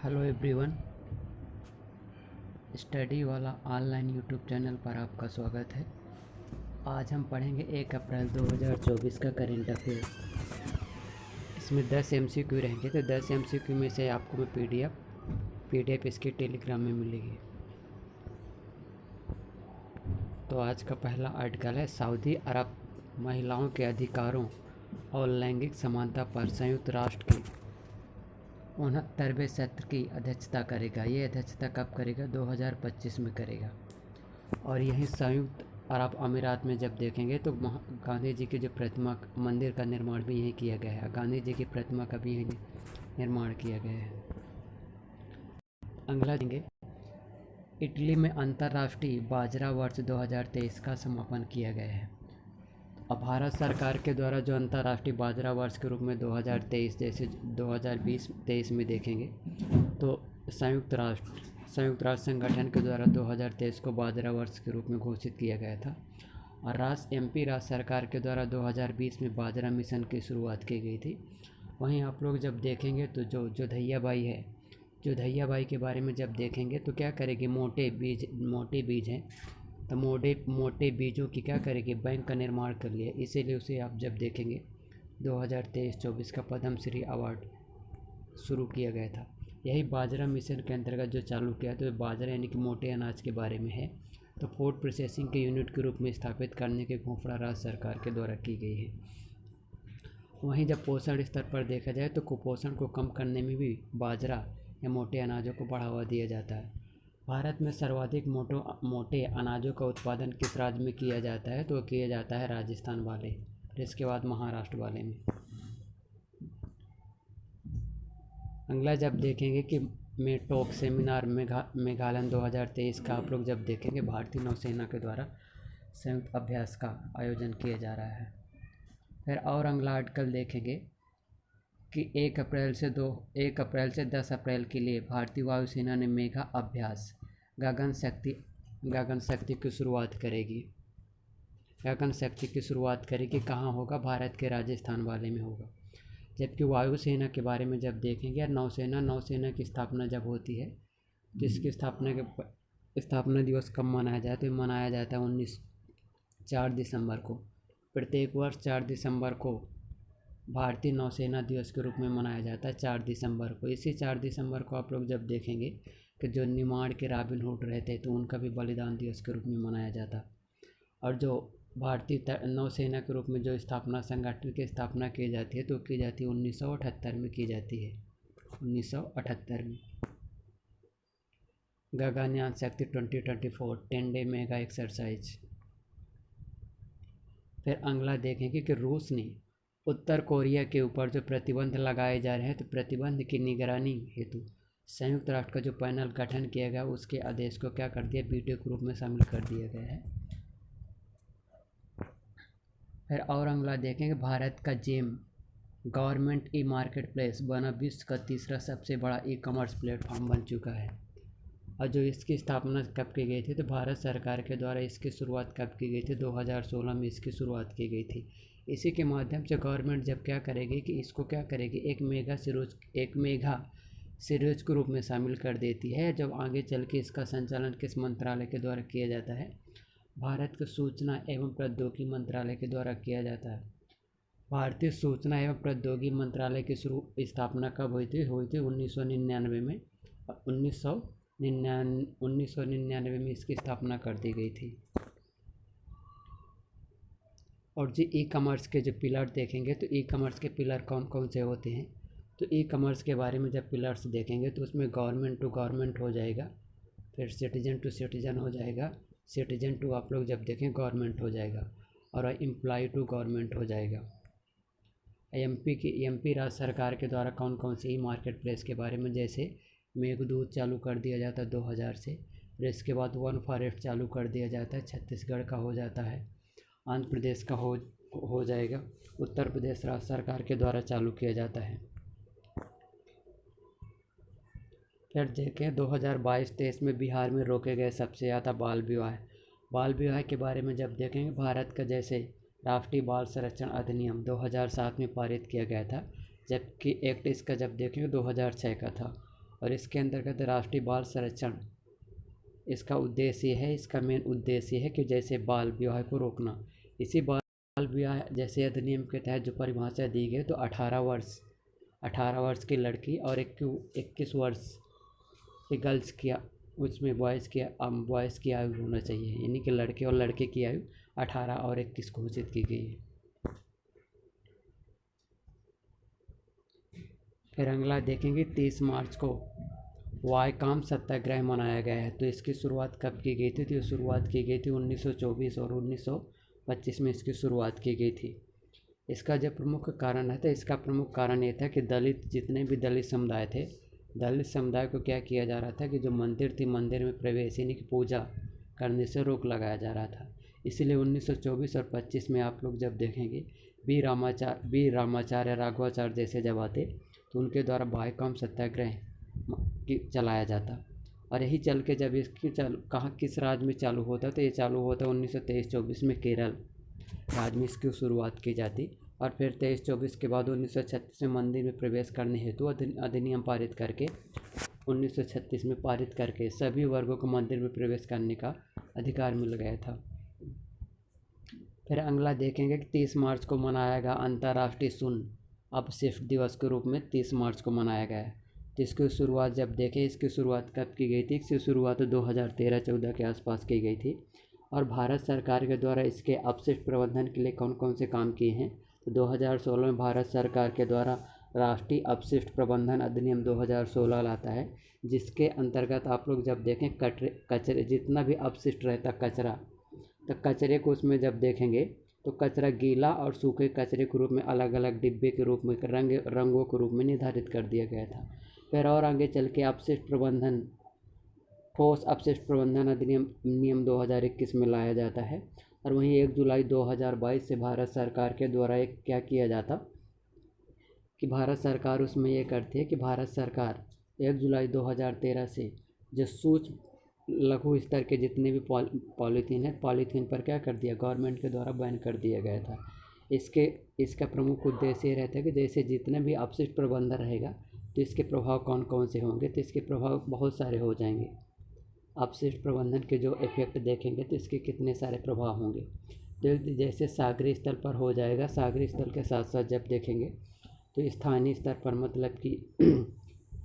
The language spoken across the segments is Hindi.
हेलो एवरीवन, स्टडी वाला ऑनलाइन यूट्यूब चैनल पर आपका स्वागत है। आज हम पढ़ेंगे 1 अप्रैल 2024 का करेंट अफेयर। इसमें 10 एमसीक्यू रहेंगे, तो 10 एमसीक्यू में से आपको मैं पीडीएफ इसकी टेलीग्राम में मिलेगी। तो आज का पहला आर्टिकल है, सऊदी अरब महिलाओं के अधिकारों और लैंगिक समानता पर संयुक्त राष्ट्र की 69वें सत्र की अध्यक्षता करेगा। ये अध्यक्षता कब करेगा? 2025 में करेगा। और यहीं संयुक्त अरब अमीरात में जब देखेंगे तो गांधी जी की जो प्रतिमा, मंदिर का निर्माण भी यहीं किया गया है। गांधी जी की प्रतिमा का भी यहीं निर्माण किया गया है। अगला देंगे, इटली में अंतर्राष्ट्रीय बाजरा वर्ष 2023 का समापन किया गया है। अब भारत सरकार के द्वारा जो अंतर्राष्ट्रीय बाजरा वर्ष के रूप में 2023 जैसे 2020-23 में देखेंगे तो संयुक्त राष्ट्र संगठन के द्वारा 2023 को बाजरा वर्ष के रूप में घोषित किया गया था। और एमपी राज्य सरकार के द्वारा 2020 में बाजरा मिशन की शुरुआत की गई थी। वहीं आप लोग जब देखेंगे तो जो जोधैया बाई के बारे में जब देखेंगे तो क्या करेगी, मोटे बीज हैं, तो मोटे बीजों की क्या करेगी, बैंक का निर्माण कर लिया। इसीलिए उसे आप जब देखेंगे 2023-24 का पद्म श्री अवार्ड शुरू किया गया था। यही बाजरा मिशन के अंतर्गत जो चालू किया तो बाजरा यानी कि मोटे अनाज के बारे में है। तो फूड प्रोसेसिंग के यूनिट के रूप में स्थापित करने की घोषणा राज्य सरकार के द्वारा की गई है। वहीं जब पोषण स्तर पर देखा जाए तो कुपोषण को कम करने में भी बाजरा या मोटे अनाजों को बढ़ावा दिया जाता है। भारत में सर्वाधिक मोटे अनाजों का उत्पादन किस राज्य में किया जाता है? तो किया जाता है राजस्थान वाले, फिर इसके बाद महाराष्ट्र वाले में। अगला जब देखेंगे कि मेटोक सेमिनार मेघालय 2023 का आप लोग जब देखेंगे, भारतीय नौसेना के द्वारा संयुक्त अभ्यास का आयोजन किया जा रहा है। फिर और अगला आर्टिकल देखेंगे कि 1 अप्रैल से 10 अप्रैल के लिए भारतीय वायुसेना ने मेघा अभ्यास गगन शक्ति की शुरुआत करेगी। कहाँ होगा? भारत के राजस्थान वाले में होगा। जबकि वायुसेना के बारे में जब देखेंगे, या नौसेना की स्थापना जब होती है तो इसकी स्थापना दिवस कब मनाया जाता है? तो मनाया जाता है 4 दिसंबर को। प्रत्येक वर्ष 4 दिसंबर को भारतीय नौसेना दिवस के रूप में मनाया जाता है, 4 दिसंबर को। इसी 4 दिसंबर को आप लोग जब देखेंगे कि जो निमाड़ के रॉबिन हुड रहते तो उनका भी बलिदान दिवस के रूप में मनाया जाता। और जो भारतीय नौसेना के रूप में जो संगठन की स्थापना की जाती है तो की जाती है 1978 में की जाती है। 1978 में गगनयान शक्ति 2024 10 डे मेगा एक्सरसाइज। फिर अगला देखेंगे कि रूस ने उत्तर कोरिया के ऊपर जो प्रतिबंध लगाए जा रहे हैं तो प्रतिबंध की निगरानी हेतु संयुक्त राष्ट्र का जो पैनल गठन किया गया उसके आदेश को क्या कर दिया, वीडियो के रूप में शामिल कर दिया गया है। फिर और अगला देखेंगे, भारत का GeM government e market place बना विश्व का तीसरा सबसे बड़ा ई कॉमर्स प्लेटफॉर्म बन चुका है। और जो इसकी स्थापना कब की गई थी? तो भारत सरकार के द्वारा इसकी शुरुआत कब की गई थी? 2016 में इसकी शुरुआत की गई थी। इसी के माध्यम से गवर्नमेंट जब क्या करेगी कि इसको क्या करेगी, एक मेगा सीरीज के रूप में शामिल कर देती है। जब आगे चल के इसका संचालन किस मंत्रालय के द्वारा किया जाता है? भारत के सूचना एवं प्रौद्योगिकी मंत्रालय के द्वारा किया जाता है। भारतीय सूचना एवं प्रौद्योगिकी मंत्रालय की स्थापना कब हुई थी? 1999 में। 1999 में इसकी स्थापना कर दी गई थी। और जो ई कॉमर्स के जो पिलर देखेंगे तो ई कॉमर्स के पिलर कौन कौन से होते हैं? तो ई कॉमर्स के बारे में जब पिलर्स देखेंगे तो उसमें गवर्नमेंट टू गवर्नमेंट हो जाएगा, फिर सिटीजन टू सिटीजन हो जाएगा, सिटीजन टू आप लोग जब देखें गवर्नमेंट हो जाएगा, और एम्प्लॉय टू गवर्नमेंट हो जाएगा। एमपी राज्य सरकार के द्वारा कौन कौन से ई मार्केट प्लेस के बारे में, जैसे मेघदूत चालू कर दिया जाता है 2000 से, फिर इसके बाद वन फॉरेस्ट चालू कर दिया जाता है, छत्तीसगढ़ का हो जाता है, आंध्र प्रदेश का हो जाएगा, उत्तर प्रदेश राज्य सरकार के द्वारा चालू किया जाता है। फिर देखें 2022-23 में बिहार में रोके गए सबसे ज़्यादा बाल विवाह के बारे में जब देखेंगे, भारत का जैसे राष्ट्रीय बाल संरक्षण अधिनियम 2007 में पारित किया गया था, जबकि एक्ट इसका जब देखेंगे 2006 का था। और इसके अंतर्गत राष्ट्रीय बाल संरक्षण, इसका उद्देश्य ये है, इसका मेन उद्देश्य है कि जैसे बाल विवाह को रोकना। इसी बाल विवाह जैसे अधिनियम के तहत जो परिभाषा दी गई, तो 18 वर्ष की लड़की और 21 वर्ष की गर्ल्स की, उसमें बॉयज़ की आयु होना चाहिए, यानी कि लड़के और लड़के की आयु 18 और 21 घोषित की गई है। फिर अगला देखेंगे 30 मार्च को वायकॉम सत्याग्रह मनाया गया है। तो इसकी शुरुआत कब की गई थी? तो ये शुरुआत की गई थी 1924 और 1925 में इसकी शुरुआत की गई थी। इसका जो प्रमुख कारण है, तो इसका प्रमुख कारण ये था कि जितने भी दलित समुदाय थे, दलित समुदाय को क्या किया जा रहा था कि जो मंदिर थी, मंदिर में प्रवेश यानी कि पूजा करने से रोक लगाया जा रहा था। इसीलिए 1924 और 25 में आप लोग जब देखेंगे बी रामाचार्य राघवाचार्य जैसे जब आते, तो उनके द्वारा वायकॉम सत्याग्रह चलाया जाता। और यही चल के जब इसकी कहाँ किस राज्य में चालू होता, तो ये चालू होता 1923-24 में केरल राज्य में इसकी शुरुआत की जाती। और फिर 23-24 के बाद 1936 में मंदिर में प्रवेश करने हेतु अधिनियम पारित करके 1936 में पारित करके सभी वर्गों को मंदिर में प्रवेश करने का अधिकार मिल गया था। फिर अगला देखेंगे कि 30 मार्च को मनाया गया अंतर्राष्ट्रीय शून्य अपशिष्ट दिवस के रूप में 30 मार्च को मनाया गया है। तो इसकी शुरुआत जब देखें, इसकी शुरुआत कब की गई थी? इसकी शुरुआत 2013-14 के आसपास की गई थी। और भारत सरकार के द्वारा इसके अपशिष्ट प्रबंधन के लिए कौन कौन से काम किए हैं? तो 2016 में भारत सरकार के द्वारा राष्ट्रीय अपशिष्ट प्रबंधन अधिनियम 2016 लाता है, जिसके अंतर्गत आप लोग जब देखें कचरे जितना भी अपशिष्ट रहता कचरा, तो कचरे को उसमें जब देखेंगे तो कचरा गीला और सूखे कचरे के रूप में अलग अलग डिब्बे के रूप में रंगों के रूप में निर्धारित कर दिया गया था। फिर और आगे चल के ठोस अपशिष्ट प्रबंधन अधिनियम नियम 2021 में लाया जाता है। और वहीं 1 जुलाई 2022 से भारत सरकार के द्वारा एक क्या किया जाता कि भारत सरकार उसमें ये करती है कि भारत सरकार 1 जुलाई 2013 से जो सूक्ष्म लघु स्तर के जितने भी पॉलीथीन है, पॉलीथीन पर क्या कर दिया, गवर्नमेंट के द्वारा बैन कर दिया गया था। इसका प्रमुख उद्देश्य ये रहता है कि जैसे जितने भी अपशिष्ट प्रबंधन रहेगा, तो इसके प्रभाव कौन कौन से होंगे? तो इसके प्रभाव बहुत सारे हो जाएंगे। अपशिष्ट प्रबंधन के जो इफेक्ट देखेंगे तो इसके कितने सारे प्रभाव होंगे। तो जैसे सागरीय स्तर पर हो जाएगा, सागरीय स्तर के साथ साथ जब देखेंगे तो स्थानीय स्तर पर मतलब कि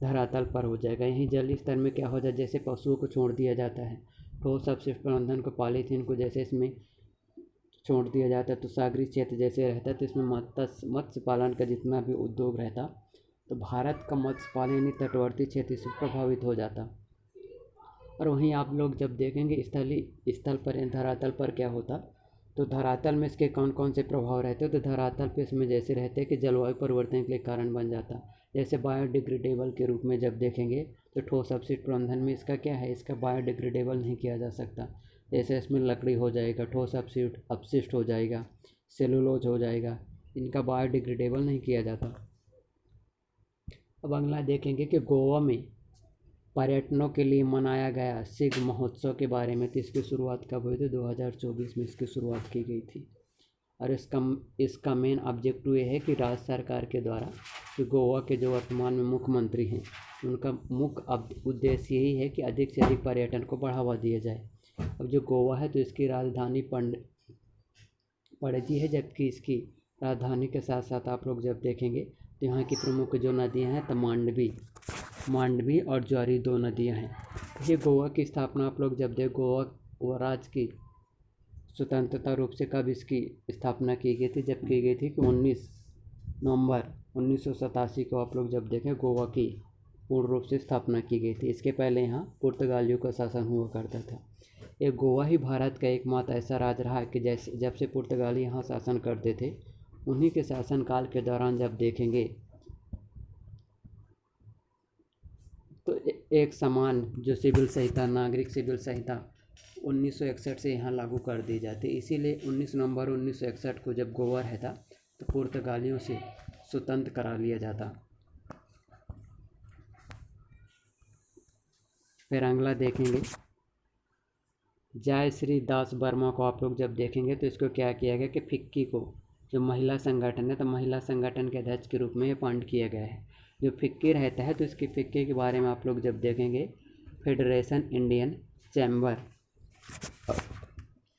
धरातल पर हो जाएगा। यहीं जलीय स्तर में क्या हो जाए, जैसे पशुओं को छोड़ दिया जाता है, ठोस अपशिष्ट प्रबंधन को, पॉलीथीन को जैसे इसमें छोड़ दिया जाता है, तो सागरीय क्षेत्र जैसे रहता है, तो इसमें मत्स्य पालन का जितना भी उद्योग रहता, तो भारत का मत्स्य पालन यानी तटवर्ती क्षेत्र से प्रभावित हो जाता। और वहीं आप लोग जब देखेंगे स्थल पर धरातल पर क्या होता, तो धरातल में इसके कौन कौन से प्रभाव रहते हैं? तो धरातल पे इसमें जैसे रहते हैं कि जलवायु परिवर्तन के लिए कारण बन जाता। जैसे बायोडिग्रेडेबल के रूप में जब देखेंगे तो ठोस अपशिष्ट प्रबंधन में इसका क्या है, इसका बायोडिग्रेडेबल नहीं किया जा सकता। जैसे इसमें लकड़ी हो जाएगा, ठोस अपशिष्ट हो जाएगा, सेलुलोज हो जाएगा, इनका बायोडिग्रेडेबल नहीं किया जाता। अब अगला देखेंगे कि गोवा में पर्यटनों के लिए मनाया गया सिग महोत्सव के बारे में। तो इसकी शुरुआत कब हुई थी? 2024 में इसकी शुरुआत की गई थी। और इसका मेन ऑब्जेक्टिव ये है कि राज्य सरकार के द्वारा कि गोवा के जो वर्तमान में मुख्यमंत्री हैं, उनका मुख्य उद्देश्य यही है कि अधिक से अधिक पर्यटन को बढ़ावा दिया जाए। अब जो गोवा है तो इसकी राजधानी पणजी है, जबकि इसकी राजधानी के साथ साथ आप लोग जब देखेंगे तो यहाँ की प्रमुख जो नदियाँ हैं तो मांडवी और ज्वारी 2 नदियाँ हैं। ये गोवा की स्थापना आप लोग जब गोवा राज्य की स्वतंत्रता रूप से कब इसकी स्थापना की गई थी? जब की गई थी कि 19 नवंबर 1987 को आप लोग जब देखें गोवा की पूर्ण रूप से स्थापना की गई थी। इसके पहले यहाँ पुर्तगालियों का शासन हुआ करता था। ये गोवा ही भारत का एकमात्र ऐसा राज्य रहा है कि जैसे जब से पुर्तगाली यहाँ शासन करते थे, उन्हीं के शासनकाल के दौरान जब देखेंगे तो एक समान जो सिविल संहिता, नागरिक सिविल संहिता 1961 से यहाँ लागू कर दी जाती। इसीलिए 19 नवंबर 1961 को जब गोवा रहता तो पुर्तगालियों से स्वतंत्र करा लिया जाता। फिर अगला देखेंगे जय श्री दास वर्मा को आप लोग जब देखेंगे तो इसको क्या किया गया कि फिक्की को जो महिला संगठन है, तो महिला संगठन के अध्यक्ष के रूप में अपॉइंट किया गया है। जो फिक्की रहता है तो इसकी फिक्की के बारे में आप लोग जब देखेंगे, federation Indian chamber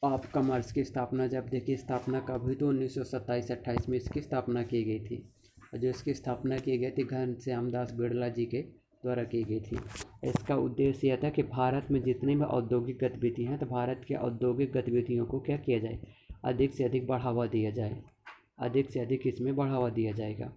of commerce की स्थापना जब देखिए, स्थापना कब हुई तो 1927-28 में इसकी स्थापना की गई थी। और जो इसकी स्थापना की गई थी घनश्याम दास बिड़ला जी के द्वारा की गई थी। इसका उद्देश्य यह था कि भारत में जितनी भी औद्योगिक गतिविधियाँ हैं तो भारत की औद्योगिक गतिविधियों को क्या किया जाए, अधिक से अधिक बढ़ावा दिया जाए, अधिक से अधिक इसमें बढ़ावा दिया जाएगा।